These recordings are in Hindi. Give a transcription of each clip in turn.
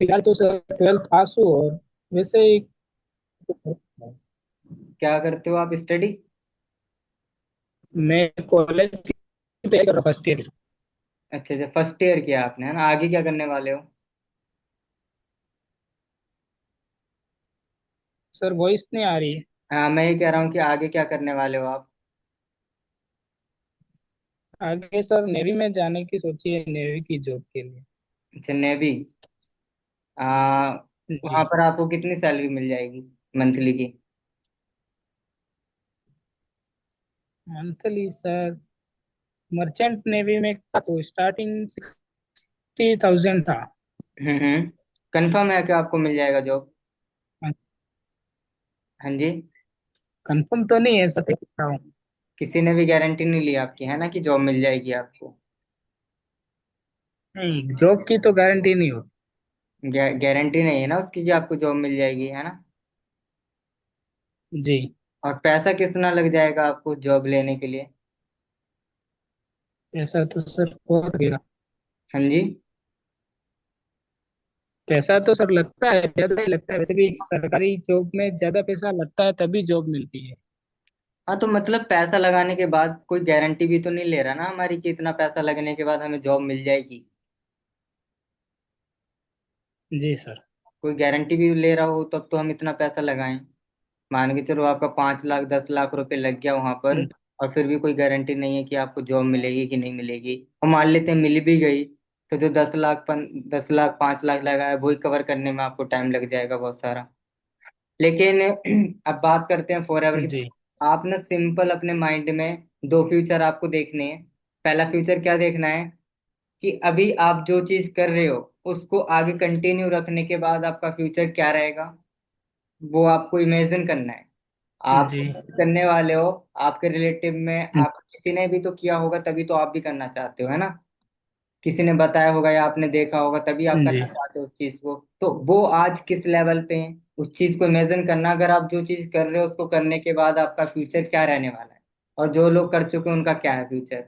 फिलहाल तो सर 12th पास हूँ, और वैसे ही क्या करते हो आप स्टडी? मैं कॉलेज की तैयारी कर रहा हूँ, फर्स्ट ईयर। अच्छा अच्छा, फर्स्ट ईयर किया आपने, है ना? आगे क्या करने वाले हो? सर वॉइस नहीं आ रही है। हाँ, मैं ये कह रहा हूँ कि आगे क्या करने वाले हो आप? आगे सर नेवी में जाने की सोची है, नेवी की जॉब के लिए। अच्छा, नेवी। आ, जी। वहाँ पर आपको कितनी सैलरी मिल जाएगी मंथली की? मंथली सर, मर्चेंट नेवी में था तो स्टार्टिंग 60,000 था। कंफर्म है कि आपको मिल जाएगा जॉब? हाँ जी। कंफर्म तो नहीं है सर, देख रहा हूँ। किसी ने भी गारंटी नहीं ली आपकी, है ना, कि जॉब मिल जाएगी आपको? नहीं, जॉब की तो गारंटी नहीं होती। गारंटी नहीं है ना उसकी कि आपको जॉब मिल जाएगी, है ना? जी। और पैसा कितना लग जाएगा आपको जॉब लेने के लिए? ऐसा तो सर बहुत गया। हाँ जी। पैसा तो सर लगता है, ज्यादा ही लगता है। वैसे भी सरकारी जॉब में ज्यादा पैसा लगता है तभी जॉब मिलती है। हाँ, तो मतलब पैसा लगाने के बाद कोई गारंटी भी तो नहीं ले रहा ना हमारी कि इतना पैसा लगने के बाद हमें जॉब मिल जाएगी। जी सर। कोई गारंटी भी ले रहा हो तब तो हम इतना पैसा लगाएं। मान के चलो आपका 5 लाख 10 लाख रुपए लग गया वहां पर, और फिर भी कोई गारंटी नहीं है कि आपको जॉब मिलेगी कि नहीं मिलेगी। और मान लेते हैं मिल भी गई, तो जो 10 लाख 5 लाख लगा है वही कवर करने में आपको टाइम लग जाएगा बहुत सारा। लेकिन अब बात करते हैं फॉर एवर की। जी। आप ना सिंपल अपने माइंड में दो फ्यूचर आपको देखने हैं। पहला फ्यूचर क्या देखना है कि अभी आप जो चीज कर रहे हो उसको आगे कंटिन्यू रखने के बाद आपका फ्यूचर क्या रहेगा, वो आपको इमेजिन करना है। आप जी। करने वाले हो, आपके रिलेटिव में आप किसी ने भी तो किया होगा तभी तो आप भी करना चाहते हो, है ना? किसी ने बताया होगा या आपने देखा होगा तभी आप जी। करना चाहते हो उस चीज को। तो वो आज किस लेवल पे है, उस चीज को इमेजिन करना। अगर आप जो चीज कर रहे हो उसको करने के बाद आपका फ्यूचर क्या रहने वाला है, और जो लोग कर चुके हैं उनका क्या है फ्यूचर।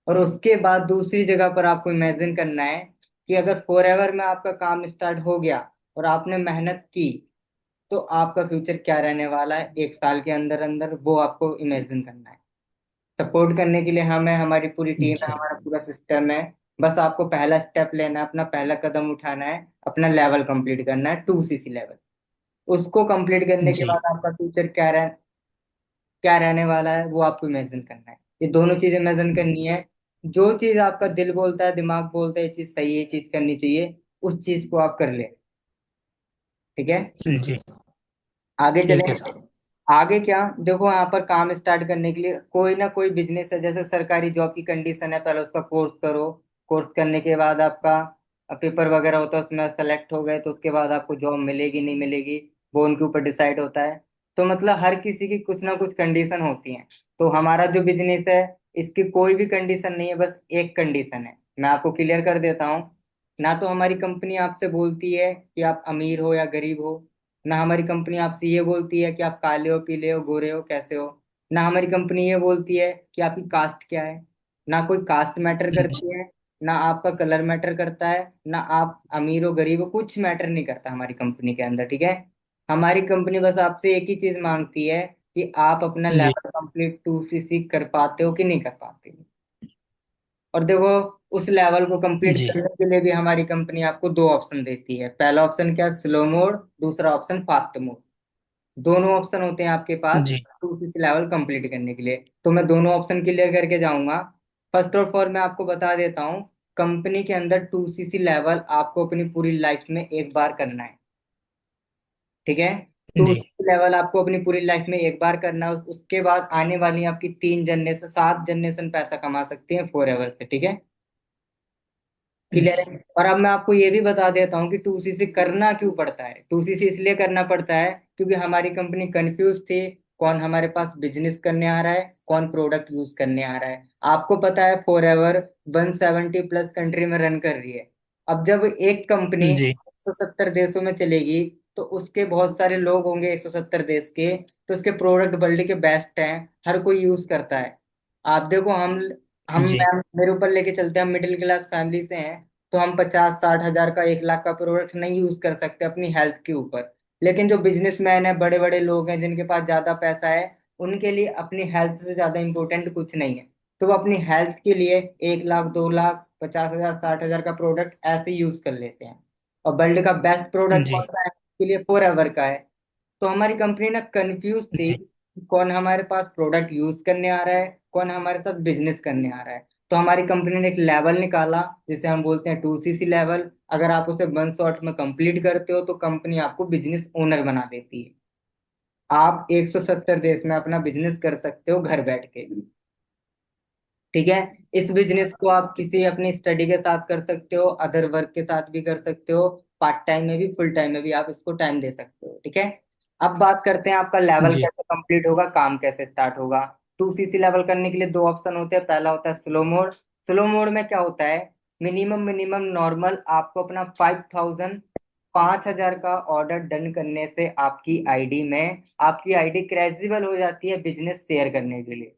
और उसके बाद दूसरी जगह पर आपको इमेजिन करना है कि अगर फॉर एवर में आपका काम स्टार्ट हो गया और आपने मेहनत की, तो आपका फ्यूचर क्या रहने वाला है 1 साल के अंदर अंदर, वो आपको इमेजिन करना है। सपोर्ट करने के लिए हमें हमारी पूरी टीम है, जी। हमारा पूरा सिस्टम है। बस आपको पहला स्टेप लेना है, अपना पहला कदम उठाना है, अपना लेवल कंप्लीट करना है 2 सीसी लेवल। उसको कंप्लीट करने के जी। बाद आपका फ्यूचर क्या रहने वाला है वो आपको इमेजिन करना है। ये दोनों चीजें इमेजिन करनी है। जो चीज आपका दिल बोलता है, दिमाग बोलता है ये चीज सही है, ये चीज करनी चाहिए, उस चीज को आप कर ले। ठीक है? जी। आगे चलें। ठीक है सर। आगे क्या, देखो यहाँ पर काम स्टार्ट करने के लिए कोई ना कोई बिजनेस है। जैसे सरकारी जॉब की कंडीशन है, पहले उसका कोर्स करो। कोर्स करने के बाद आपका पेपर वगैरह होता है, उसमें सेलेक्ट हो गए तो उसके बाद आपको जॉब मिलेगी नहीं मिलेगी, वो उनके ऊपर डिसाइड होता है। तो मतलब हर किसी की कुछ ना कुछ कंडीशन होती है। तो हमारा जो बिजनेस है, इसकी कोई भी कंडीशन नहीं है, बस एक कंडीशन है। मैं आपको क्लियर कर देता हूँ। ना तो हमारी कंपनी आपसे बोलती है कि आप अमीर हो या गरीब हो। ना हमारी कंपनी आपसे ये बोलती है कि आप काले हो पीले हो गोरे हो कैसे हो। ना हमारी कंपनी ये बोलती है कि आपकी कास्ट क्या है। ना कोई कास्ट मैटर जी। करती है, ना आपका कलर मैटर करता है, ना आप अमीर हो गरीब हो, कुछ मैटर नहीं करता हमारी कंपनी के अंदर। ठीक है? हमारी कंपनी बस आपसे एक ही चीज मांगती है कि आप अपना जी। लेवल कंप्लीट 2 सीसी कर पाते हो कि नहीं कर पाते हो। और देखो, उस लेवल को कंप्लीट जी। करने के लिए भी हमारी कंपनी आपको दो ऑप्शन देती है। पहला ऑप्शन क्या, स्लो मोड। दूसरा ऑप्शन फास्ट मोड। दोनों ऑप्शन होते हैं आपके पास जी। 2 सीसी लेवल कंप्लीट करने के लिए। तो मैं दोनों ऑप्शन क्लियर करके जाऊंगा। फर्स्ट ऑफ ऑल मैं आपको बता देता हूँ, कंपनी के अंदर 2 सीसी लेवल आपको अपनी पूरी लाइफ में एक बार करना है। ठीक है? To ji. सीसी लेवल आपको अपनी पूरी लाइफ में एक बार करना है। उसके बाद आने वाली आपकी 3 जनरेशन 7 जनरेशन पैसा कमा सकती हैं फॉर एवर से। ठीक है? क्लियर जी। है? और अब मैं आपको ये भी बता देता हूँ कि 2 सीसी करना क्यों पड़ता है। 2 सीसी इसलिए करना पड़ता है क्योंकि हमारी कंपनी कंफ्यूज थी, कौन हमारे पास बिजनेस करने आ रहा है, कौन प्रोडक्ट यूज करने आ रहा है। आपको पता है फॉर एवर 170+ कंट्री में रन कर रही है। अब जब एक कंपनी जी। 170 देशों में चलेगी, तो उसके बहुत सारे लोग होंगे 170 देश के, तो उसके प्रोडक्ट वर्ल्ड के बेस्ट हैं, हर कोई यूज करता है। आप देखो, हम जी। मैम मेरे ऊपर लेके चलते हैं, हम मिडिल क्लास फैमिली से हैं। तो हम 50-60 हजार का, 1 लाख का प्रोडक्ट नहीं यूज कर सकते अपनी हेल्थ के ऊपर। लेकिन जो बिजनेसमैन है, बड़े बड़े लोग हैं जिनके पास ज्यादा पैसा है, उनके लिए अपनी हेल्थ से ज्यादा इंपॉर्टेंट कुछ नहीं है। तो वो अपनी हेल्थ के लिए 1 लाख, 2 लाख, 50 हजार, 60 हजार का प्रोडक्ट ऐसे यूज कर लेते हैं। और वर्ल्ड का बेस्ट प्रोडक्ट जी कौन सा है के लिए? फॉर एवर का है। तो हमारी कंपनी ना कंफ्यूज थी, जी कौन हमारे पास प्रोडक्ट यूज करने आ रहा है, कौन हमारे साथ बिजनेस करने आ रहा है। तो हमारी कंपनी ने एक लेवल निकाला, जिसे हम बोलते हैं 2CC लेवल। अगर आप उसे 1 शॉट में कंप्लीट करते हो तो कंपनी आपको बिजनेस ओनर बना देती है। आप 170 देश में अपना बिजनेस कर सकते हो घर बैठ के। ठीक है। इस बिजनेस को आप किसी अपनी स्टडी के साथ कर सकते हो, अदर वर्क के साथ भी कर सकते हो, पार्ट टाइम में भी, फुल टाइम में भी आप इसको टाइम दे सकते हो। ठीक है। अब बात करते हैं आपका लेवल जी कैसे कंप्लीट होगा, काम कैसे स्टार्ट होगा। 2CC लेवल करने के लिए दो ऑप्शन होते हैं। पहला होता है स्लो मोड। स्लो मोड में क्या होता है? मिनिमम मिनिमम नॉर्मल आपको अपना 5,000 का ऑर्डर डन करने से आपकी आईडी क्रेजिबल हो जाती है बिजनेस शेयर करने के लिए।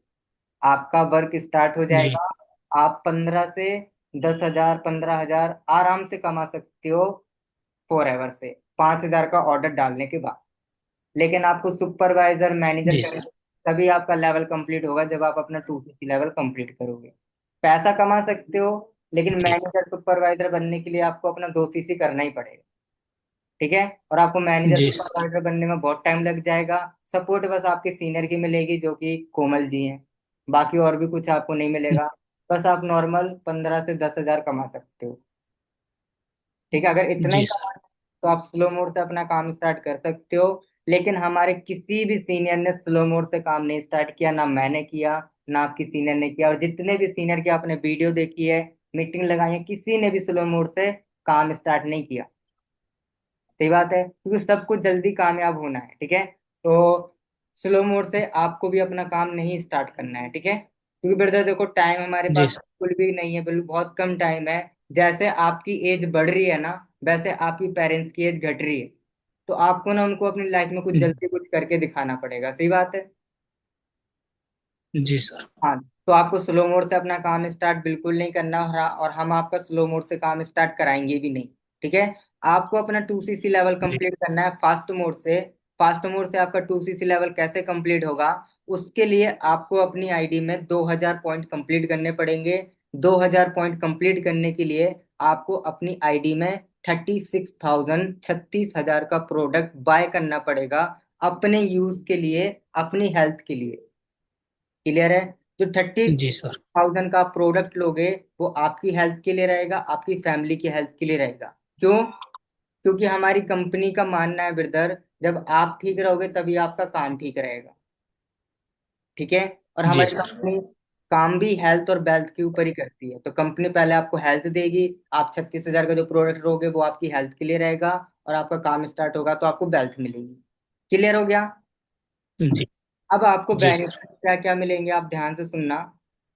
आपका वर्क स्टार्ट हो जी जाएगा। आप 15 से 10 हजार, 15 हजार आराम से कमा सकते हो फॉर एवर से, 5 हजार का ऑर्डर डालने के बाद। लेकिन आपको सुपरवाइजर, मैनेजर जी करने, सर। तभी आपका लेवल कंप्लीट होगा जब आप अपना 2CC लेवल कंप्लीट करोगे। पैसा कमा सकते हो, लेकिन जी मैनेजर, सुपरवाइजर बनने के लिए आपको अपना 2CC करना ही पड़ेगा। ठीक है। और आपको मैनेजर, जी सर। सुपरवाइजर बनने में बहुत टाइम लग जाएगा। सपोर्ट बस आपके सीनियर की मिलेगी, जो कि कोमल जी हैं। बाकी और भी कुछ आपको नहीं मिलेगा। बस आप नॉर्मल 15 से 10 हजार कमा सकते हो। ठीक है। अगर इतना ही जी कमा सर। तो आप स्लो मोड से अपना काम स्टार्ट कर सकते हो। लेकिन हमारे किसी भी सीनियर ने स्लो मोड से काम नहीं स्टार्ट किया, ना मैंने किया, ना आपकी सीनियर ने किया। और जितने भी सीनियर की आपने वीडियो देखी है, मीटिंग लगाई है, किसी ने भी स्लो मोड से काम स्टार्ट नहीं किया। सही बात है, क्योंकि सबको जल्दी कामयाब होना है। ठीक है। तो स्लो मोड से आपको भी अपना काम नहीं स्टार्ट करना है। ठीक है। क्योंकि ब्रदर देखो, टाइम हमारे जी पास सर। बिल्कुल भी नहीं है, बिल्कुल बहुत कम टाइम है। जैसे आपकी एज बढ़ रही है ना, वैसे आपकी पेरेंट्स की एज घट रही है। तो आपको ना उनको अपनी लाइफ में कुछ जल्दी कुछ करके दिखाना पड़ेगा। सही बात है। जी सर। हाँ। तो आपको स्लो मोड से अपना काम स्टार्ट बिल्कुल नहीं करना, और हम आपका स्लो मोड से काम स्टार्ट कराएंगे भी नहीं। ठीक है। आपको अपना 2CC लेवल जी कंप्लीट करना है फास्ट मोड से। फास्ट मोड से आपका 2CC लेवल कैसे कंप्लीट होगा? उसके लिए आपको अपनी आईडी में 2,000 पॉइंट कंप्लीट करने पड़ेंगे। 2,000 पॉइंट कंप्लीट करने के लिए आपको अपनी आईडी में 36,000, 36 हजार का प्रोडक्ट बाय करना पड़ेगा, अपने यूज के लिए, अपनी हेल्थ के लिए। क्लियर है? जो थर्टी जी सर। थाउजेंड का प्रोडक्ट लोगे, वो आपकी हेल्थ के लिए रहेगा, आपकी फैमिली की हेल्थ के लिए रहेगा। क्यों? क्योंकि हमारी कंपनी का मानना है ब्रदर, जब आप ठीक रहोगे तभी आपका काम ठीक रहेगा। ठीक है। और जी हमारी सर। कंपनी काम भी हेल्थ और वेल्थ के ऊपर ही करती है। तो कंपनी पहले आपको हेल्थ देगी। आप 36 हजार का जो प्रोडक्ट लोगे वो आपकी हेल्थ के लिए रहेगा, और आपका काम स्टार्ट होगा तो आपको वेल्थ मिलेगी। क्लियर हो गया? जी। अब आपको जी सर। बेनिफिट क्या क्या मिलेंगे, आप ध्यान से सुनना।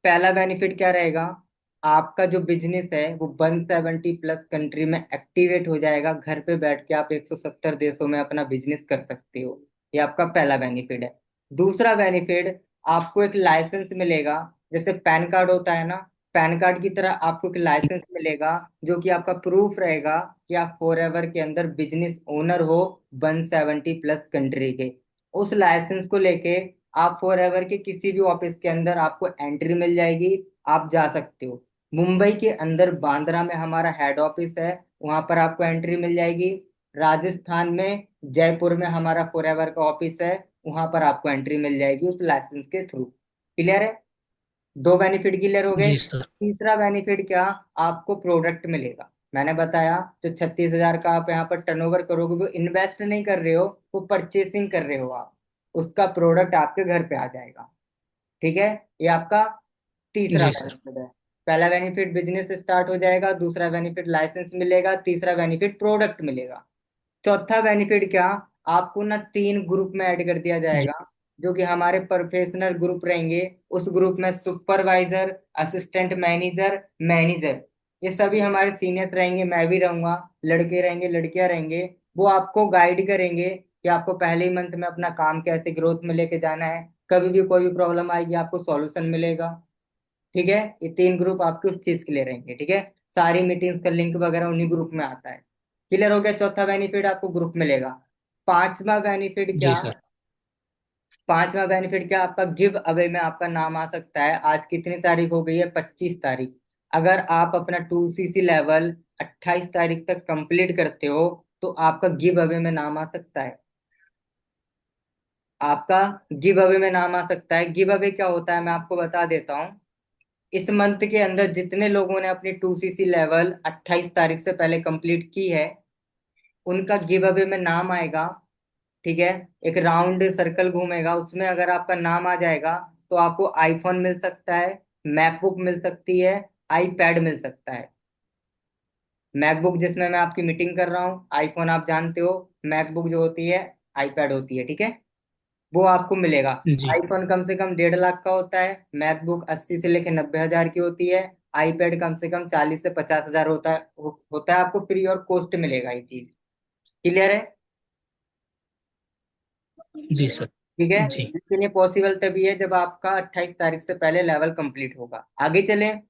पहला बेनिफिट क्या रहेगा? आपका जो बिजनेस है वो 170+ कंट्री में एक्टिवेट हो जाएगा। घर पे बैठ के आप 170 देशों में अपना बिजनेस कर सकते हो। ये आपका पहला बेनिफिट है। दूसरा बेनिफिट, आपको एक लाइसेंस मिलेगा। जैसे पैन कार्ड होता है ना, पैन कार्ड की तरह आपको एक लाइसेंस मिलेगा, जो कि आपका प्रूफ रहेगा कि आप फॉर एवर के अंदर बिजनेस ओनर हो, 170+ कंट्री के। उस लाइसेंस को लेके आप फॉर एवर के किसी भी ऑफिस के अंदर आपको एंट्री मिल जाएगी, आप जा सकते हो। मुंबई के अंदर बांद्रा में हमारा हेड ऑफिस है, वहां पर आपको एंट्री मिल जाएगी। राजस्थान में जयपुर में हमारा फॉर एवर का ऑफिस है, वहां पर आपको एंट्री मिल जाएगी उस लाइसेंस के थ्रू। क्लियर है? दो बेनिफिट क्लियर हो गए। जी सर। तीसरा बेनिफिट क्या? आपको प्रोडक्ट मिलेगा। मैंने बताया, जो 36 हजार का आप यहाँ पर टर्नओवर करोगे, वो इन्वेस्ट नहीं कर रहे हो, वो परचेसिंग कर रहे हो आप। उसका प्रोडक्ट आपके घर पे आ जाएगा। ठीक है। ये आपका तीसरा जी सर। बेनिफिट है। पहला बेनिफिट बिजनेस स्टार्ट हो जाएगा, दूसरा बेनिफिट लाइसेंस मिलेगा, तीसरा बेनिफिट प्रोडक्ट मिलेगा। चौथा बेनिफिट क्या? आपको ना 3 ग्रुप में ऐड कर दिया जी जाएगा, जो कि हमारे प्रोफेशनल ग्रुप रहेंगे। उस ग्रुप में सुपरवाइजर, असिस्टेंट मैनेजर, मैनेजर, ये सभी हमारे सीनियर्स रहेंगे, मैं भी रहूंगा। लड़के रहेंगे, लड़कियां रहेंगे। वो आपको गाइड करेंगे कि आपको पहले ही मंथ में अपना काम कैसे ग्रोथ में लेके जाना है। कभी भी कोई भी प्रॉब्लम आएगी, आपको सॉल्यूशन मिलेगा। ठीक है। ये 3 ग्रुप आपके उस चीज के लिए रहेंगे। ठीक है। सारी मीटिंग्स का लिंक वगैरह उन्हीं ग्रुप में आता है। क्लियर हो गया? चौथा बेनिफिट आपको ग्रुप मिलेगा। पांचवा बेनिफिट जी क्या? सर। पांचवा बेनिफिट क्या आपका? गिव अवे में आपका नाम आ सकता है। आज कितनी तारीख हो गई है? 25 तारीख। अगर आप अपना 2CC लेवल 28 तारीख तक कंप्लीट करते हो तो आपका गिव अवे में नाम आ सकता है। आपका गिव अवे में नाम आ सकता है। गिव अवे क्या होता है मैं आपको बता देता हूँ। इस मंथ के अंदर जितने लोगों ने अपनी 2CC लेवल 28 तारीख से पहले कंप्लीट की है, उनका गिव अवे में नाम आएगा। ठीक है? एक राउंड सर्कल घूमेगा, उसमें अगर आपका नाम आ जाएगा तो आपको आईफोन मिल सकता है, मैकबुक मिल सकती है, आईपैड मिल सकता है। मैकबुक जिसमें मैं आपकी मीटिंग कर रहा हूँ, आईफोन आप जानते हो, मैकबुक जो होती है आईपैड होती है। ठीक है? वो आपको मिलेगा। जी आईफोन कम से कम 1.5 लाख का होता है, मैकबुक 80 से लेकर 90 हजार की होती है, आईपैड कम से कम 40 से 50 हजार होता है। होता है, आपको फ्री और कोस्ट मिलेगा ये चीज। क्लियर है? जी सर। ठीक है? जी लेकिन ये पॉसिबल तभी है जब आपका 28 तारीख से पहले लेवल कंप्लीट होगा। आगे चलें।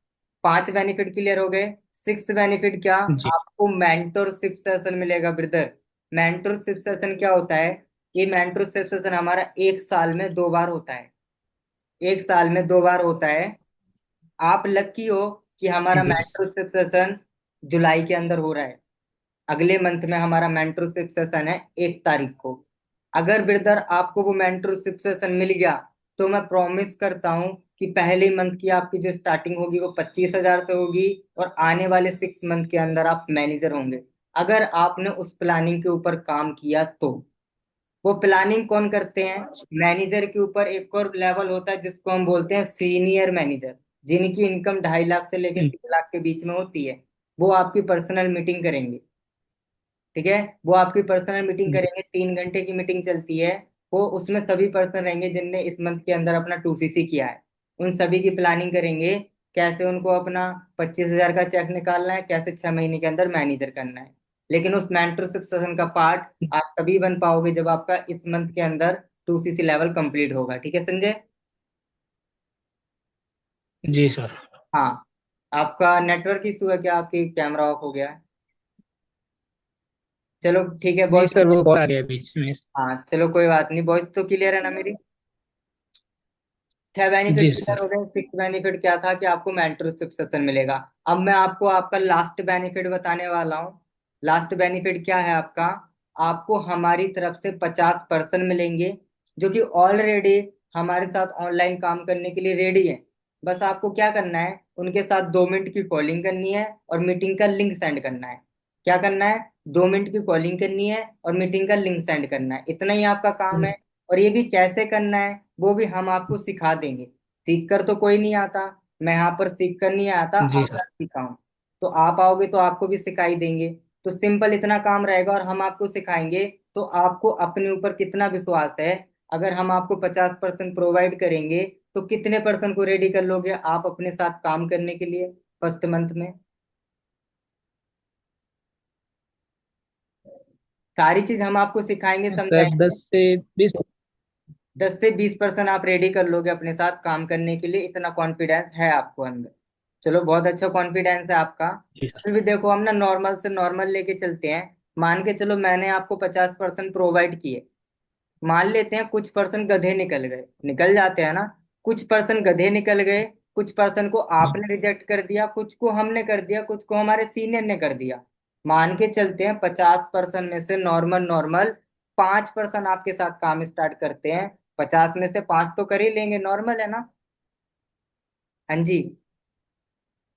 5 बेनिफिट क्लियर हो गए। 6 बेनिफिट क्या? जी आपको मेंटरशिप सेशन मिलेगा ब्रदर। मेंटरशिप सेशन क्या होता है? ये मेंटरशिप सेशन हमारा 1 साल में 2 बार होता है। 1 साल में 2 बार होता है। आप लकी हो कि हमारा जी मेंटरशिप सेशन जुलाई के अंदर हो रहा है। अगले मंथ में हमारा मेंटरशिप सेशन है 1 तारीख को। अगर ब्रदर आपको वो मेंटरशिप सेशन मिल गया तो मैं प्रॉमिस करता हूँ कि पहले मंथ की आपकी जो स्टार्टिंग होगी वो 25 हजार से होगी, और आने वाले 6 मंथ के अंदर आप मैनेजर होंगे। अगर आपने उस प्लानिंग के ऊपर काम किया तो। वो प्लानिंग कौन करते हैं? मैनेजर के ऊपर एक और लेवल होता है जिसको हम बोलते हैं सीनियर मैनेजर, जिनकी इनकम 2.5 लाख से लेकर 3 लाख के बीच में होती है। वो आपकी पर्सनल मीटिंग करेंगे। ठीक है? वो आपकी पर्सनल मीटिंग जी करेंगे, 3 घंटे की मीटिंग चलती है। वो उसमें सभी पर्सन रहेंगे जिनने इस मंथ के अंदर अपना 2CC किया है। उन सभी की प्लानिंग करेंगे, कैसे उनको अपना 25 हजार का चेक निकालना है, कैसे 6 महीने के अंदर मैनेजर करना है। लेकिन उस मेंटरशिप सेशन का पार्ट आप तभी बन पाओगे जब आपका इस मंथ के अंदर 2CC लेवल कंप्लीट होगा। ठीक है संजय? जी सर। हाँ। आपका नेटवर्क इशू है क्या? आपकी कैमरा ऑफ हो गया है? चलो ठीक है नहीं बॉयज। सर, वो कॉल आ गया बीच में। हाँ चलो कोई बात नहीं, बॉयज तो क्लियर है ना मेरी? 6 बेनिफिट जी क्लियर सर। हो गए। 6 बेनिफिट क्या था? कि आपको मेंटरशिप सेशन मिलेगा। अब मैं आपको आपका लास्ट बेनिफिट बताने वाला हूँ। लास्ट बेनिफिट क्या है आपका? आपको हमारी तरफ से 50% मिलेंगे, जो कि ऑलरेडी हमारे साथ ऑनलाइन काम करने के लिए रेडी है। बस आपको क्या करना है? उनके साथ 2 मिनट की कॉलिंग करनी है और मीटिंग का लिंक सेंड करना है। क्या करना है? 2 मिनट की कॉलिंग करनी है और मीटिंग का लिंक सेंड करना है। इतना ही आपका काम है। और ये भी कैसे करना है वो भी हम आपको सिखा देंगे। सीख कर तो कोई नहीं आता, मैं यहाँ पर सीख कर नहीं आता, जी आकर सर। सीखा हूँ। तो आप आओगे तो आपको भी सिखाई देंगे। तो सिंपल इतना काम रहेगा और हम आपको सिखाएंगे। तो आपको अपने ऊपर कितना विश्वास है? अगर हम आपको 50% प्रोवाइड करेंगे तो कितने परसेंट को रेडी कर लोगे आप अपने साथ काम करने के लिए फर्स्ट मंथ में? सारी चीज हम आपको सिखाएंगे, सर समझाएंगे। 10 से 20। 10 से 20% आप रेडी कर लोगे अपने साथ काम करने के लिए, इतना कॉन्फिडेंस है आपको अंदर। चलो बहुत अच्छा कॉन्फिडेंस है आपका। जी सर। फिर भी देखो, हम ना नॉर्मल से नॉर्मल लेके चलते हैं। मान के चलो मैंने आपको 50% प्रोवाइड किए। मान लेते हैं कुछ पर्सन गधे निकल गए, निकल जाते हैं ना। कुछ पर्सन गधे निकल गए, कुछ पर्सन को जी आपने रिजेक्ट कर दिया, कुछ को हमने कर दिया, कुछ को हमारे सीनियर ने कर दिया। मान के चलते हैं 50% में से नॉर्मल नॉर्मल 5% आपके साथ काम स्टार्ट करते हैं। 50 में से 5 तो कर ही लेंगे, नॉर्मल है ना? हाँ जी।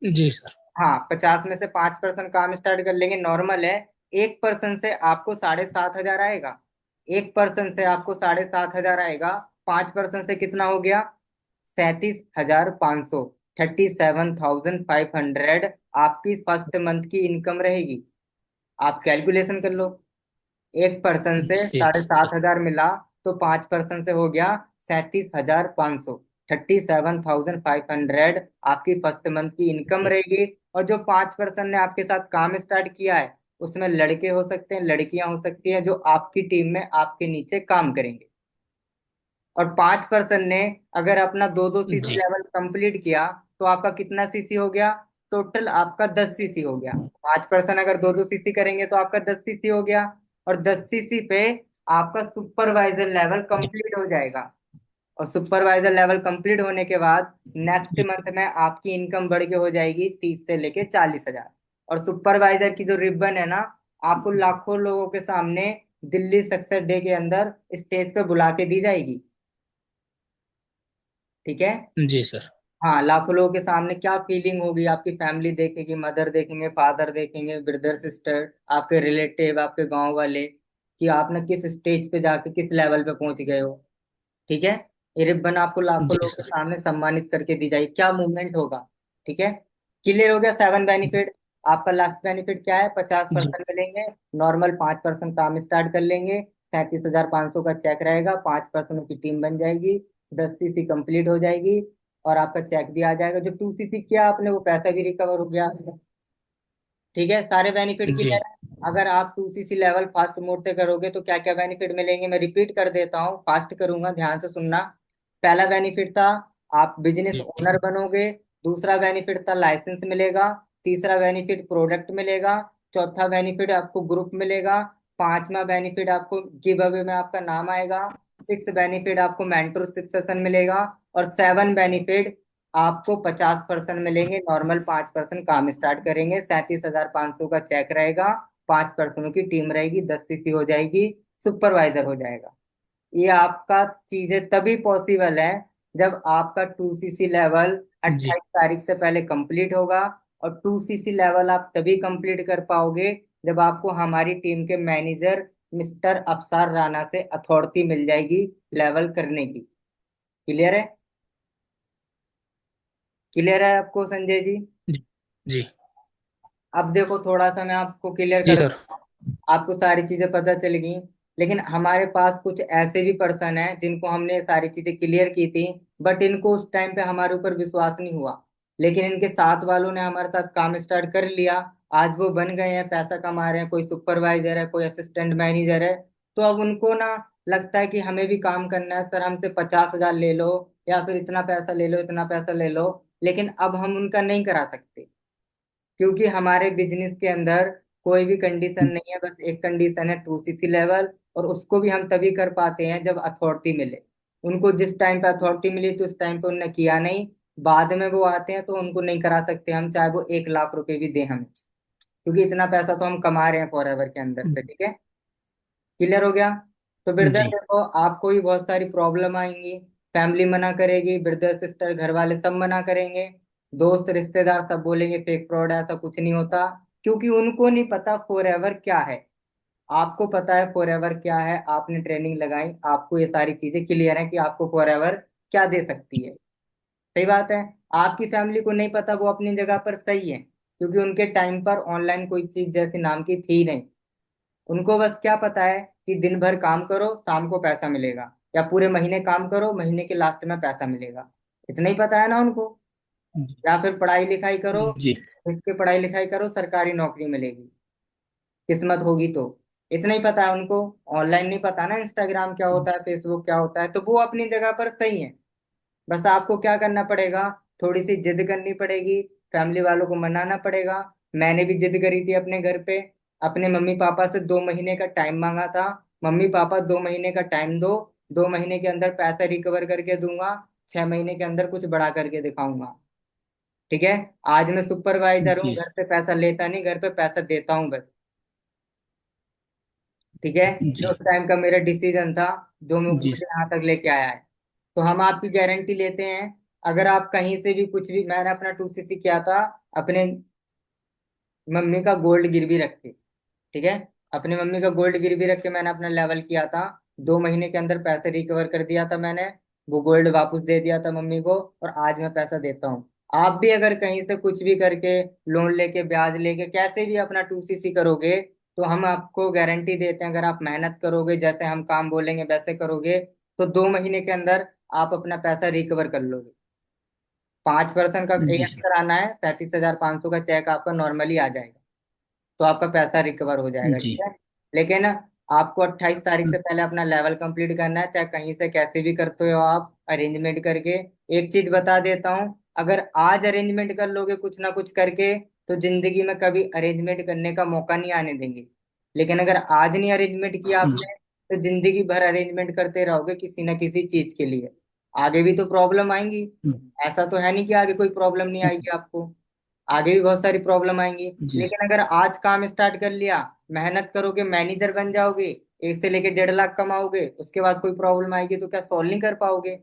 जी सर। हाँ, 50 में से 5% काम स्टार्ट कर लेंगे, नॉर्मल है। 1% से आपको 7,500 आएगा। 1% से आपको 7,500 आएगा। 5% से कितना हो गया? 37,500। 37,500 आपकी फर्स्ट मंथ की इनकम रहेगी। आप कैलकुलेशन कर लो। 1% से जी साढ़े जी सात हजार मिला, तो 5% से हो गया 37,500। 37,500 आपकी फर्स्ट मंथ की इनकम जी रहेगी। और जो 5% ने आपके साथ काम स्टार्ट किया है, उसमें लड़के हो सकते हैं, लड़कियां हो सकती हैं, जो आपकी टीम में आपके नीचे काम करेंगे। और 5% ने अगर अपना 2-2 CC जी लेवल कंप्लीट किया तो आपका कितना CC हो गया? टोटल आपका 10 सीसी हो गया। 5% अगर 2-2 सीसी करेंगे तो आपका 10 सीसी हो गया। और 10 सीसी पे आपका सुपरवाइजर लेवल जी कंप्लीट हो जाएगा। और सुपरवाइजर लेवल कंप्लीट होने के बाद नेक्स्ट जी मंथ में आपकी इनकम बढ़ के हो जाएगी 30 से लेके 40 हजार। और सुपरवाइजर की जो रिबन है ना, आपको लाखों लोगों के सामने दिल्ली सक्सेस डे के अंदर स्टेज पे बुला के दी जाएगी। ठीक है। जी सर। हाँ, लाखों लोगों के सामने क्या फीलिंग होगी, आपकी फैमिली देखेगी, मदर देखेंगे, फादर देखेंगे, ब्रदर सिस्टर, आपके रिलेटिव, आपके गांव वाले, कि आपने किस स्टेज पे जाके किस लेवल पे पहुंच गए हो। ठीक है। ये रिबन आपको लाखों जी लोगों के सर। सामने सम्मानित करके दी जाएगी, क्या मूवमेंट होगा। ठीक है। क्लियर हो गया 7 बेनिफिट। आपका लास्ट बेनिफिट क्या है, पचास जी परसेंट मिलेंगे। नॉर्मल 5% काम स्टार्ट कर लेंगे, 37,500 का चेक रहेगा, 5% की टीम बन जाएगी, 10 सीसी कंप्लीट हो जाएगी, और आपका चेक भी आ जाएगा। जो 2 सीसी किया आपने वो पैसा भी रिकवर हो गया। ठीक है, सारे बेनिफिट जी क्लियर है। अगर आप 2 सीसी लेवल फास्ट मोड से करोगे तो क्या क्या बेनिफिट मिलेंगे, मैं रिपीट कर देता हूँ, फास्ट करूंगा, ध्यान से सुनना। पहला बेनिफिट था आप बिजनेस जी ओनर बनोगे। दूसरा बेनिफिट था लाइसेंस मिलेगा। तीसरा बेनिफिट प्रोडक्ट मिलेगा। चौथा बेनिफिट आपको ग्रुप मिलेगा। पांचवा बेनिफिट आपको गिव अवे में आपका नाम आएगा। सिक्स बेनिफिट आपको मेंटरशिप सेशन मिलेगा। और सेवन बेनिफिट आपको 50% मिलेंगे, नॉर्मल 5% काम स्टार्ट करेंगे, 37,500 का चेक रहेगा, 5 पर्सनों की टीम रहेगी, 10 सीसी हो जाएगी, सुपरवाइजर हो जाएगा। ये आपका चीजें तभी पॉसिबल है जब आपका 2 सीसी लेवल जी 28 तारीख से पहले कंप्लीट होगा। और 2 सीसी लेवल आप तभी कंप्लीट कर पाओगे जब आपको हमारी टीम के मैनेजर मिस्टर अफसार राणा से अथॉरिटी मिल जाएगी लेवल करने की। क्लियर है? क्लियर है आपको संजय जी? जी जी अब देखो थोड़ा सा मैं आपको क्लियर जी कर सर। देता हूँ। आपको सारी चीजें पता चल गई। लेकिन हमारे पास कुछ ऐसे भी पर्सन हैं जिनको हमने ये सारी चीजें क्लियर की थी, बट इनको उस टाइम पे हमारे ऊपर विश्वास नहीं हुआ। लेकिन इनके साथ वालों ने हमारे साथ काम स्टार्ट कर लिया। आज वो बन गए हैं, पैसा कमा रहे हैं, कोई सुपरवाइजर है, कोई असिस्टेंट मैनेजर है। तो अब उनको ना लगता है कि हमें भी काम करना है सर, हमसे 50,000 ले लो, या फिर इतना पैसा ले लो, इतना पैसा ले लो। लेकिन अब हम उनका नहीं करा सकते, क्योंकि हमारे बिजनेस के अंदर कोई भी कंडीशन नहीं है, बस एक कंडीशन है 2 सीसी लेवल। और उसको भी हम तभी कर पाते हैं जब अथॉरिटी मिले। उनको जिस टाइम पे अथॉरिटी मिली तो उस टाइम पे उनने किया नहीं। बाद में वो आते हैं तो उनको नहीं करा सकते हम, चाहे वो 1 लाख रुपए भी दें हमें, क्योंकि इतना पैसा तो हम कमा रहे हैं फॉर एवर के अंदर से। ठीक है। क्लियर हो गया? तो ब्रदर जी देखो, आपको भी बहुत सारी प्रॉब्लम आएंगी। फैमिली मना करेगी, ब्रदर सिस्टर घर वाले सब मना करेंगे, दोस्त रिश्तेदार सब बोलेंगे फेक फ्रॉड है, ऐसा कुछ नहीं होता। क्योंकि उनको नहीं पता फॉर एवर क्या है। आपको पता है फॉर एवर क्या है, आपने ट्रेनिंग लगाई, आपको ये सारी चीजें क्लियर है कि आपको फॉर एवर क्या दे सकती है। सही बात है। आपकी फैमिली को नहीं पता, वो अपनी जगह पर सही है, क्योंकि उनके टाइम पर ऑनलाइन कोई चीज जैसी नाम की थी नहीं। उनको बस क्या पता है कि दिन भर काम करो, शाम को पैसा मिलेगा, या पूरे महीने काम करो, महीने के लास्ट में पैसा मिलेगा। इतना ही पता है ना उनको। या फिर पढ़ाई लिखाई करो, जी इसके पढ़ाई लिखाई करो, सरकारी नौकरी मिलेगी, किस्मत होगी तो। इतना ही पता है उनको। ऑनलाइन नहीं पता ना, इंस्टाग्राम क्या होता है, फेसबुक क्या होता है। तो वो अपनी जगह पर सही है। बस आपको क्या करना पड़ेगा, थोड़ी सी जिद करनी पड़ेगी, फैमिली वालों को मनाना पड़ेगा। मैंने भी जिद करी थी अपने घर पे, अपने मम्मी पापा से 2 महीने का टाइम मांगा था। मम्मी पापा 2 महीने का टाइम दो, 2 महीने के अंदर पैसा रिकवर करके दूंगा, 6 महीने के अंदर कुछ बड़ा करके दिखाऊंगा। ठीक है। आज मैं सुपरवाइजर हूँ, जी घर पे पैसा लेता नहीं, घर पे पैसा देता हूँ बस। ठीक है। ये जी उस टाइम का मेरा डिसीजन था, जो जी मुझे यहाँ तक लेके आया है। तो हम आपकी गारंटी लेते हैं। अगर आप कहीं से भी कुछ भी, मैंने अपना 2 सीसी किया था अपने मम्मी का गोल्ड गिरवी रख के। ठीक है। अपनी मम्मी का गोल्ड गिरवी रख के मैंने अपना लेवल किया था। 2 महीने के अंदर पैसे रिकवर कर दिया था मैंने, वो गोल्ड वापस दे दिया था मम्मी को, और आज मैं पैसा देता हूँ। आप भी अगर कहीं से कुछ भी करके, लोन लेके, ब्याज लेके, कैसे भी अपना 2 सीसी करोगे, तो हम आपको गारंटी देते हैं, अगर आप मेहनत करोगे, जैसे हम काम बोलेंगे वैसे करोगे, तो 2 महीने के अंदर आप अपना पैसा रिकवर कर लोगे। 5% का जी एएम सर। कराना है, 37,500 का चेक आपका नॉर्मली आ जाएगा, तो आपका पैसा रिकवर हो जाएगा। जी ठीक है। लेकिन आपको 28 तारीख से पहले अपना लेवल कंप्लीट करना है, चाहे कहीं से कैसे भी करते हो आप अरेंजमेंट करके। एक चीज बता देता हूँ, अगर आज अरेंजमेंट कर लोगे कुछ ना कुछ करके, तो जिंदगी में कभी अरेंजमेंट करने का मौका नहीं आने देंगे। लेकिन अगर आज नहीं अरेंजमेंट किया जी। आपने, तो जिंदगी भर अरेंजमेंट करते रहोगे किसी ना किसी चीज के लिए। आगे भी तो प्रॉब्लम आएंगी। ऐसा तो है नहीं कि आगे कोई प्रॉब्लम नहीं आएगी आपको। आगे भी बहुत सारी प्रॉब्लम आएंगी। जी। लेकिन अगर आज काम स्टार्ट कर लिया, मेहनत करोगे, मैनेजर बन जाओगे, 1 से लेके 1.5 लाख कमाओगे, उसके बाद कोई प्रॉब्लम आएगी तो क्या सॉल्व नहीं कर पाओगे?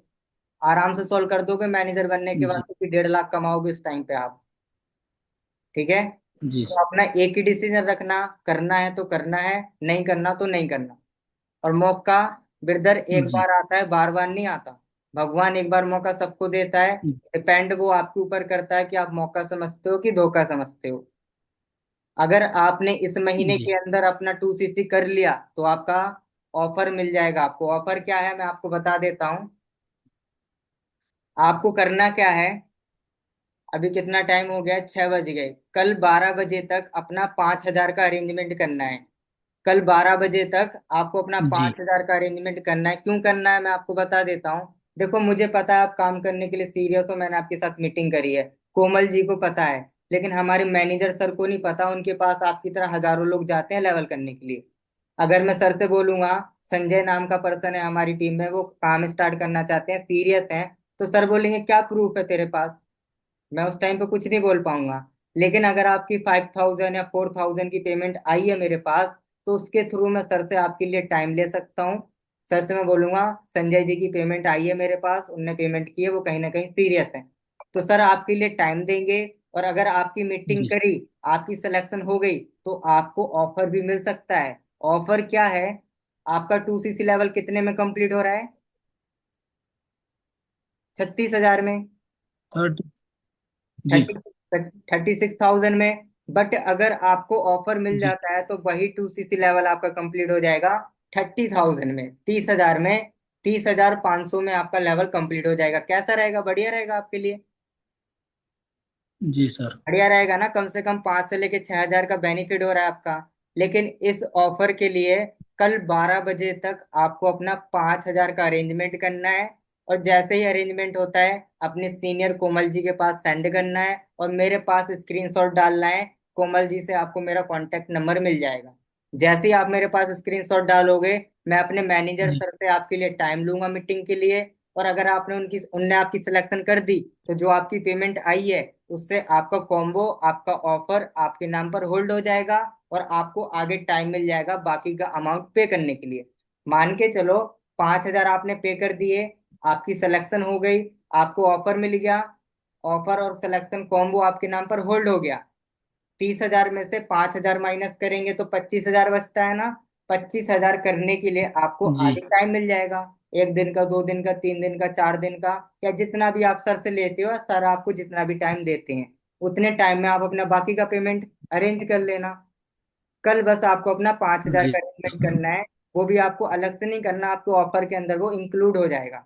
आराम से सॉल्व कर दोगे मैनेजर बनने के बाद, जी। तो फिर 1.5 लाख कमाओगे उस टाइम पे आप। ठीक है। जी। तो अपना एक ही डिसीजन रखना, करना है तो करना है, नहीं करना तो नहीं करना। और मौका ब्रदर एक जी। बार आता है, बार बार नहीं आता। भगवान एक बार मौका सबको देता है। डिपेंड वो आपके ऊपर करता है कि आप मौका समझते हो कि धोखा समझते हो। अगर आपने इस महीने जी। के अंदर अपना 2 CC कर लिया, तो आपका ऑफर मिल जाएगा। आपको ऑफर क्या है मैं आपको बता देता हूँ। आपको करना क्या है, अभी कितना टाइम हो गया, 6 बज गए। कल 12 बजे तक अपना 5,000 का अरेंजमेंट करना है। कल 12 बजे तक आपको अपना जी। 5,000 का अरेंजमेंट करना है। क्यों करना है मैं आपको बता देता हूँ। देखो मुझे पता है आप काम करने के लिए सीरियस हो, मैंने आपके साथ मीटिंग करी है। कोमल जी को पता है। लेकिन हमारे मैनेजर सर को नहीं पता, उनके पास आपकी तरह हजारों लोग जाते हैं लेवल करने के लिए। अगर मैं सर से बोलूंगा, संजय नाम का पर्सन है हमारी टीम में, वो काम स्टार्ट करना चाहते हैं, सीरियस हैं, तो सर बोलेंगे क्या प्रूफ है तेरे पास? मैं उस टाइम पे कुछ नहीं बोल पाऊंगा। लेकिन अगर आपकी 5,000 या 4,000 की पेमेंट आई है मेरे पास, तो उसके थ्रू मैं सर से आपके लिए टाइम ले सकता हूँ। सर से मैं बोलूंगा संजय जी की पेमेंट आई है मेरे पास, उनने पेमेंट की है, वो कहीं ना कहीं सीरियस है, तो सर आपके लिए टाइम देंगे। और अगर आपकी मीटिंग जी। करी, आपकी सिलेक्शन हो गई, तो आपको ऑफर भी मिल सकता है। ऑफर क्या है? आपका 2 CC लेवल कितने में कंप्लीट हो रहा है? 36,000 में। थर्ड। जी। 36,000 में। बट अगर आपको ऑफर मिल जी। जाता है, तो वही 2 CC लेवल आपका कंप्लीट हो जाएगा 30,000 में, 30,000 में। 30,500 में आपका लेवल कंप्लीट हो जाएगा। कैसा रहेगा? बढ़िया रहेगा आपके लिए। जी सर। बढ़िया रहेगा ना, कम से कम 5 से लेके 6,000 का बेनिफिट हो रहा है आपका। लेकिन इस ऑफर के लिए कल 12 बजे तक आपको अपना 5,000 का अरेंजमेंट करना है। और जैसे ही अरेंजमेंट होता है, अपने सीनियर कोमल जी के पास सेंड करना है, और मेरे पास स्क्रीनशॉट डालना है। कोमल जी से आपको मेरा कॉन्टेक्ट नंबर मिल जाएगा। जैसे ही आप मेरे पास स्क्रीनशॉट डालोगे, मैं अपने मैनेजर जी। सर से आपके लिए टाइम लूंगा मीटिंग के लिए। और अगर आपने उनने आपकी सिलेक्शन कर दी, तो जो आपकी पेमेंट आई है, उससे आपका कॉम्बो, आपका ऑफर आपके नाम पर होल्ड हो जाएगा। और आपको आगे टाइम मिल जाएगा बाकी का अमाउंट पे करने के लिए। मान के चलो 5,000 आपने पे कर दिए, आपकी सिलेक्शन हो गई, आपको ऑफर मिल गया। ऑफर और सिलेक्शन कॉम्बो आपके नाम पर होल्ड हो गया। 30,000 में से 5,000 माइनस करेंगे तो 25,000 बचता है ना। 25,000 करने के लिए आपको जी। आगे टाइम मिल जाएगा। 1 दिन का, 2 दिन का, 3 दिन का, 4 दिन का, या जितना भी आप सर से लेते हो, सर आपको जितना भी टाइम देते हैं, उतने टाइम में आप अपना बाकी का पेमेंट अरेंज कर लेना। कल बस आपको अपना 5,000 जी। का अरेंजमेंट करना है। वो भी आपको अलग से नहीं करना, आपको ऑफर के अंदर वो इंक्लूड हो जाएगा।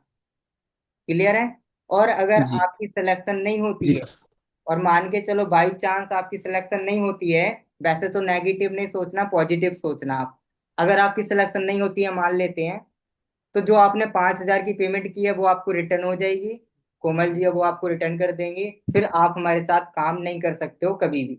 क्लियर है? और अगर जी। आपकी सिलेक्शन नहीं होती जी है, सर। और मान के चलो बाई चांस आपकी सिलेक्शन नहीं होती है, वैसे तो नेगेटिव नहीं सोचना, पॉजिटिव सोचना आप। अगर आपकी सिलेक्शन नहीं होती है, मान लेते हैं, तो जो आपने 5,000 की पेमेंट की है वो आपको रिटर्न हो जाएगी। कोमल जी है वो आपको रिटर्न कर देंगे, फिर आप हमारे साथ काम नहीं कर सकते हो कभी भी।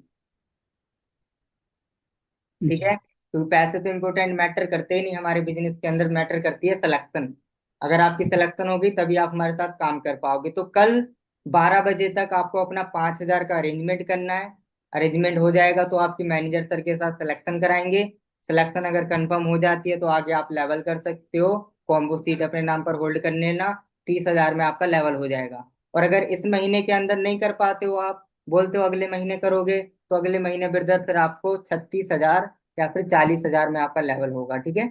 ठीक है। जी। तो पैसे तो इंपॉर्टेंट मैटर करते ही नहीं, हमारे बिजनेस के अंदर मैटर करती है सिलेक्शन। अगर आपकी सिलेक्शन होगी तभी आप हमारे साथ काम कर पाओगे। तो कल 12 बजे तक आपको अपना 5,000 का अरेंजमेंट करना है। अरेंजमेंट हो जाएगा तो आपकी मैनेजर सर के साथ सिलेक्शन कराएंगे। सिलेक्शन अगर कंफर्म हो जाती है, तो आगे आप लेवल कर सकते हो। कॉम्बो सीट अपने नाम पर होल्ड कर लेना। 30,000 में आपका लेवल हो जाएगा। और अगर इस महीने के अंदर नहीं कर पाते हो, आप बोलते हो अगले महीने करोगे, तो अगले महीने ब्रदर फिर आपको 36,000 या फिर 40,000 में आपका लेवल होगा। ठीक है।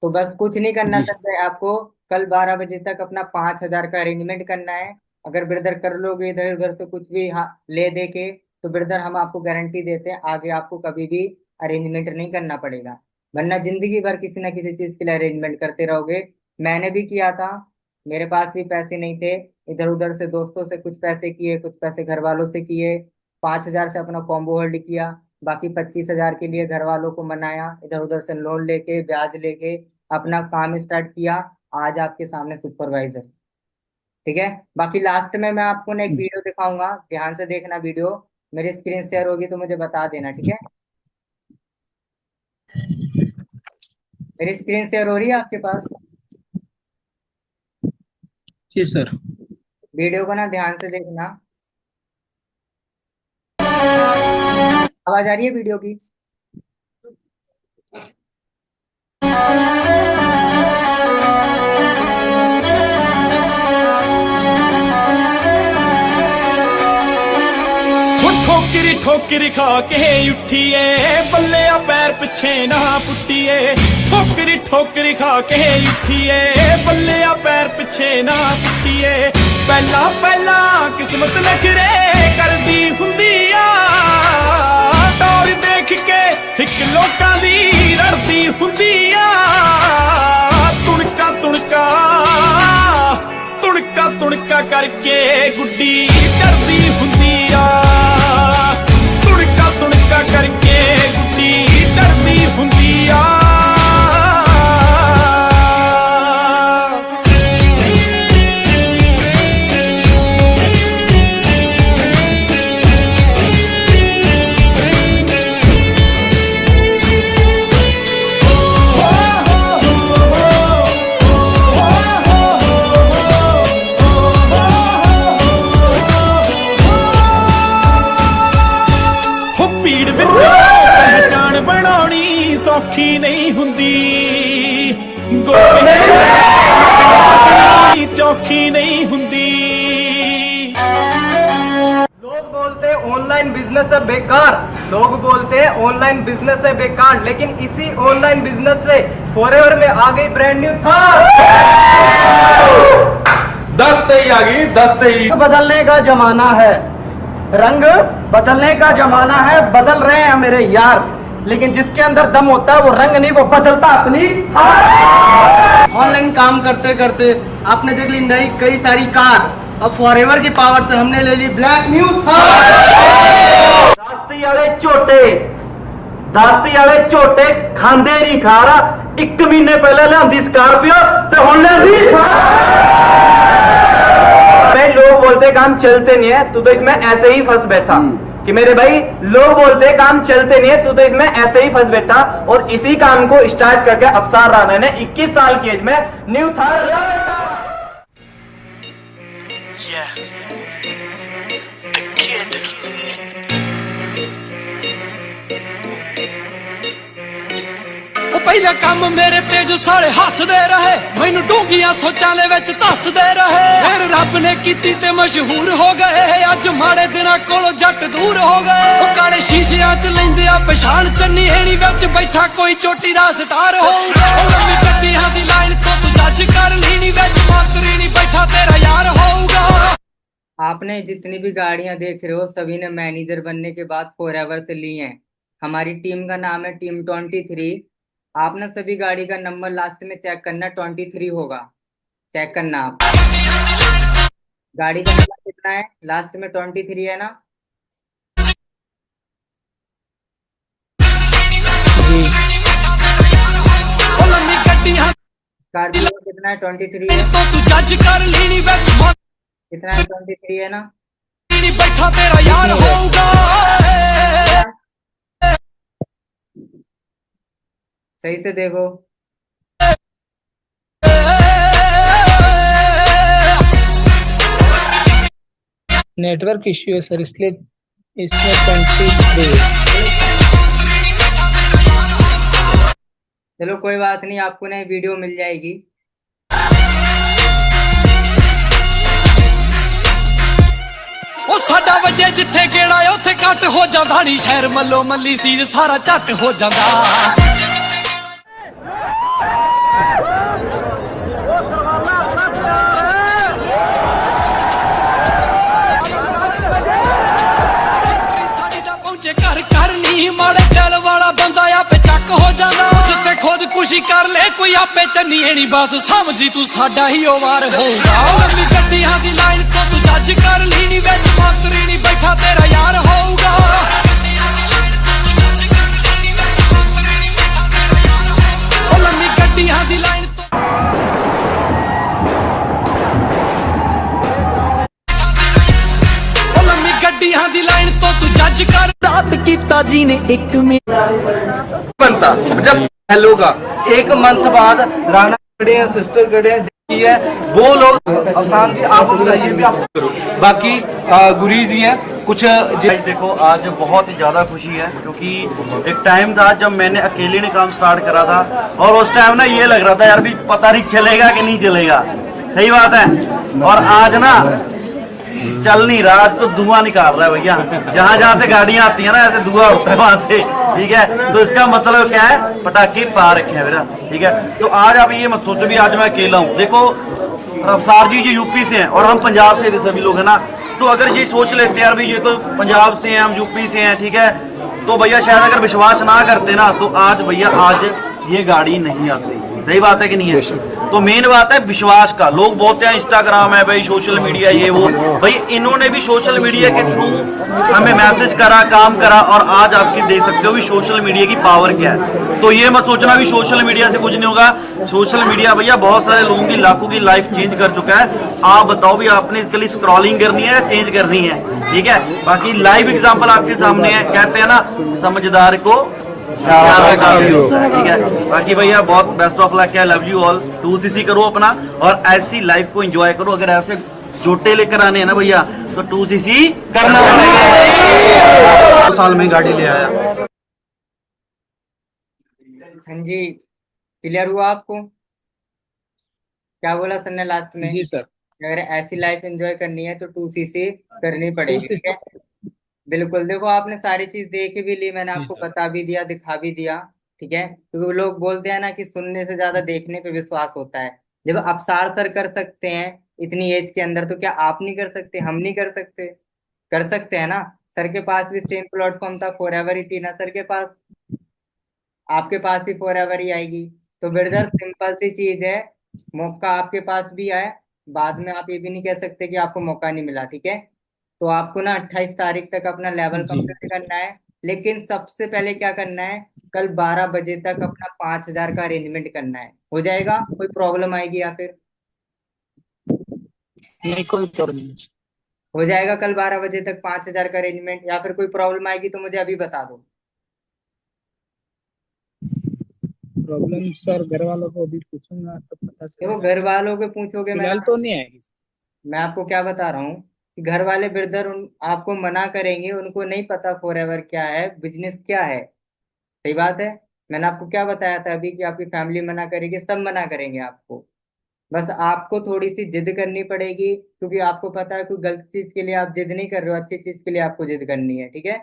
तो बस कुछ नहीं करना जी। सर है आपको। कल 12 बजे तक अपना 5,000 का अरेंजमेंट करना है। अगर ब्रदर कर लोगे इधर उधर से कुछ भी, हाँ, ले दे के, तो ब्रदर हम आपको गारंटी देते हैं आगे आपको कभी भी अरेंजमेंट नहीं करना पड़ेगा। वरना जिंदगी भर किसी ना किसी चीज के लिए अरेंजमेंट करते रहोगे। मैंने भी किया था। मेरे पास भी पैसे नहीं थे। इधर उधर से दोस्तों से कुछ पैसे किए, कुछ पैसे घर वालों से किए। 5,000 से अपना कॉम्बो होल्ड किया। बाकी 25,000 के लिए घर वालों को मनाया, इधर उधर से लोन लेके, ब्याज लेके अपना काम स्टार्ट किया। आज आपके सामने सुपरवाइजर। ठीक है। बाकी लास्ट में मैं आपको ना एक वीडियो दिखाऊंगा, ध्यान से देखना वीडियो। मेरी स्क्रीन शेयर होगी तो मुझे बता देना, ठीक है। मेरी स्क्रीन शेयर हो रही है आपके पास? जी सर। वीडियो को ना ध्यान से देखना। आवाज आ रही है वीडियो की? ठोकरी ठोकरी खा के उठिए बल्ले पैर पिछे ना पुटिए। ठोकरी ठोकरी खा के उठिए बल्ले पैर पिछे ना पुटिए। पहला पहला किस्मत नखरे करदी हुंदी आ, टौर देख के हिक लोकां दी रड़दी हुंदी आ। तुणका तुणका तुणका तुणका करके गुड्डी चढ़दी हुंदी आ। तुणका करके गुड्डी चढ़दी हुंदी आ। सौखी नहीं हुंदी गोपी चौखी नहीं हुंदी। लोग बोलते हैं ऑनलाइन बिजनेस है बेकार, लोग बोलते हैं ऑनलाइन बिजनेस है बेकार, लेकिन इसी ऑनलाइन बिजनेस से फॉरएवर में आ गई ब्रांड न्यू थार। 10 तेई आ गई, 10 तेई। बदलने का जमाना है, रंग बदलने का जमाना है, बदल रहे हैं मेरे यार, लेकिन जिसके अंदर दम होता है वो रंग नहीं, वो बदलता अपनी। ऑनलाइन काम करते करते आपने देख ली नई कई सारी कार, अब फॉरएवर की पावर से हमने ले ली ब्लैक न्यू थार। दास्ती वाले झोटे खांदे नहीं खा रहा। 1 महीने पहले लियांदी स्कॉर्पियो ते हुण लियांदी भाई। लोग बोलते काम चलते नहीं है, तू तो इसमें ऐसे ही फंस बैठा कि मेरे भाई लोग बोलते काम चलते नहीं है, तू तो इसमें ऐसे ही फंस बैठा। और इसी काम को स्टार्ट करके अफसार राणा ने 21 साल की एज में न्यू थार लिया। पहला काम मेरे ते जो साले हसदे रहे, मैनू डूंगियां सोचां दे विच धसदे रहे। फिर रब ने कीती ते मशहूर हो गए, अज माड़े दिनां कोलों जट दूर हो गए। ओ काले शीशियां च लैंदे आ पछाण, चन्नी हेणी विच बैठा कोई चोटी दा स्टार होऊगा। लंबी गड्डियां दी लाइन तो तू जज कर लीनी विच मंत्री नहीं बैठा तेरा यार होऊगा। आपने जितनी भी गाड़ियां देख रहे हो सभी ने मैनेजर बनने के बाद फॉरएवर से ली हैं। हमारी टीम का नाम है टीम 23। आपने सभी गाड़ी का नंबर लास्ट में चेक करना, 23 होगा, चेक करना आप। गाड़ी का नंबर कितना है? लास्ट में 23 है ना? स्कॉर्पियो कितना है? 23 है। कितना है? 23 है ना? बैठा तेरा यार होऊगा। सही से देखो। नेटवर्क इश्यू है सर, इसलिए इसमें 23। चलो कोई बात नहीं, आपको नई वीडियो मिल जाएगी। ਉਹ ਸਾਡਾ ਵਜੇ ਜਿੱਥੇ ਗੇੜਾ ਉੱਥੇ ਕੱਟ ਹੋ ਜਾਂਦਾ ਨਹੀਂ, ਸ਼ਹਿਰ ਮੱਲੋ ਮੱਲੀ ਸੀਜ ਸਾਰਾ ਝੱਟ ਹੋ ਜਾਂਦਾ। ਸਾਡੀ ਦਾ ਪਹੁੰਚੇ ਘਰ ਘਰ ਨਹੀਂ, ਮਾੜੇ ਦਿਲ ਵਾਲਾ ਬੰਦਾ ਆਪੇ ਚੱਕ ਹੋ ਜਾਂਦਾ। ਜਿੱਤੇ ਖੁਦਕੁਸ਼ੀ ਕਰ ਲੈ ਕੋਈ ਆਪੇ ਚੰਨੀਏ ਨਹੀਂ, ਬਸ ਸਮਝੀ ਤੂੰ ਸਾਡਾ ਹੀ ਉਹ ਵਾਰ ਹੋਊਗਾ। ਲੰਬੀ ਗੱਡੀਆਂ ਦੀ ਲਾਈਨ ਤੋਂ ਤੂੰ ਜੱਜ ਕਰ ਲਈ ਨੀ, ਵਿੱਚ ਮੰਤਰੀ ਨਹੀਂ ਬੈਠਾ ਤੇਰਾ ਯਾਰ ਹੋਊਗਾ। ਉਹ ਲੰਬੀ ਗੱਡੀਆਂ ਦੀ ਲਾਈਨ ਤੋਂ पिता जी ने एक में बनता जब हेलो का 1 मंथ बाद राणा खड़े हैं, सिस्टर खड़े हैं, की है वो लोग। अफसान जी आप बताइए भी, आप करो। बाकी गुरीज ही हैं कुछ देखो आज बहुत ही ज़्यादा खुशी है क्योंकि एक टाइम था जब मैंने अकेले ने काम स्टार्ट करा था और उस टाइम ना ये लग रहा था यार भी पता नहीं चलेगा कि नहीं चलेगा, सही बात है। और आज ना चल नहीं रहा, आज तो धुआं निकाल रहा है भैया, जहां जहां से गाड़ियां आती है ना ऐसे धुआं उठता है वहां से, ठीक है। तो इसका मतलब क्या है, पटाखे पा रखे हैं मेरा, ठीक है। तो आज आप ये मत सोचो भी आज मैं अकेला हूँ। देखो अफसार जी ये यूपी से हैं और हम पंजाब से थे सभी लोग, है ना। तो अगर ये सोच लेते हैं यार भाई ये तो पंजाब से हैं, हम यूपी से हैं, ठीक है, तो भैया शायद अगर विश्वास ना करते ना तो आज भैया आज ये गाड़ी नहीं आती, सही बात है कि नहीं है। तो मेन बात है विश्वास का। लोग बोलते हैं इंस्टाग्राम है भाई, सोशल मीडिया ये वो, भाई इन्होंने भी सोशल मीडिया के थ्रू हमें मैसेज करा, काम करा और आज आपकी देख सकते हो भी सोशल मीडिया की पावर क्या है। तो ये मत सोचना भी सोशल मीडिया से कुछ नहीं होगा। सोशल मीडिया भैया बहुत सारे लोगों की, लाखों की लाइफ चेंज कर चुका है। आप बताओ भी आपने इसके लिए स्क्रॉलिंग करनी है या चेंज करनी है, ठीक है। बाकी लाइव एग्जाम्पल आपके सामने है, कहते हैं ना समझदार को ठीक है। बाकी भैया बहुत बेस्ट ऑफ लक है, लव यू ऑल। 2cc करो अपना और ऐसी लाइफ को एंजॉय करो। अगर ऐसे जोटे लेकर आने हैं ना भैया तो 2cc करना पड़ेगा। 2 साल में गाड़ी ले आया। हाँ जी, क्लियर हुआ आपको? क्या बोला सर ने लास्ट में? जी सर। अगर ऐसी लाइफ एंजॉय करनी है तो 2cc करनी पड़ेगी, 2cc ठीक है। बिल्कुल, देखो आपने सारी चीज देख भी ली, मैंने आपको बता भी दिया, दिखा भी दिया, ठीक है। क्योंकि लोग बोलते हैं ना कि सुनने से ज्यादा देखने पे विश्वास होता है। जब अफसार सर कर सकते हैं इतनी एज के अंदर, तो क्या आप नहीं कर सकते? हम नहीं कर सकते? कर सकते हैं ना। सर के पास भी सेम प्लेटफॉर्म था, फॉरएवर ही थी ना सर के पास, आपके पास भी फॉरएवर ही आएगी। तो ब्रदर सिंपल सी चीज है, मौका आपके पास भी आए, बाद में आप ये भी नहीं कह सकते कि आपको मौका नहीं मिला, ठीक है। तो आपको ना 28 तारीख तक अपना लेवल जी कंप्लीट करना है। लेकिन सबसे पहले क्या करना है, कल 12 बजे तक अपना 5,000 का अरेंजमेंट करना है। हो जाएगा? कोई प्रॉब्लम आएगी या फिर? नहीं, कोई प्रॉब्लम नहीं। हो जाएगा कल 12 बजे तक 5,000 का अरेंजमेंट, या फिर कोई प्रॉब्लम आएगी तो मुझे अभी बता दो। प्रॉब्लम सर घर वालों को अभी पूछूंगा तो पता देखो चलेगा। घर वालों के पूछोगे, फिलहाल तो नहीं आएगी। मैं आपको क्या बता रहा हूँ कि घर वाले ब्रदर आपको मना करेंगे, उनको नहीं पता फॉरएवर क्या है, बिजनेस क्या है, सही बात है। मैंने आपको क्या बताया था अभी कि आपकी फैमिली मना करेगी, सब मना करेंगे आपको। बस आपको थोड़ी सी जिद करनी पड़ेगी, क्योंकि आपको पता है कोई गलत चीज के लिए आप जिद नहीं कर रहे हो, अच्छी चीज के लिए आपको जिद करनी है, ठीक है।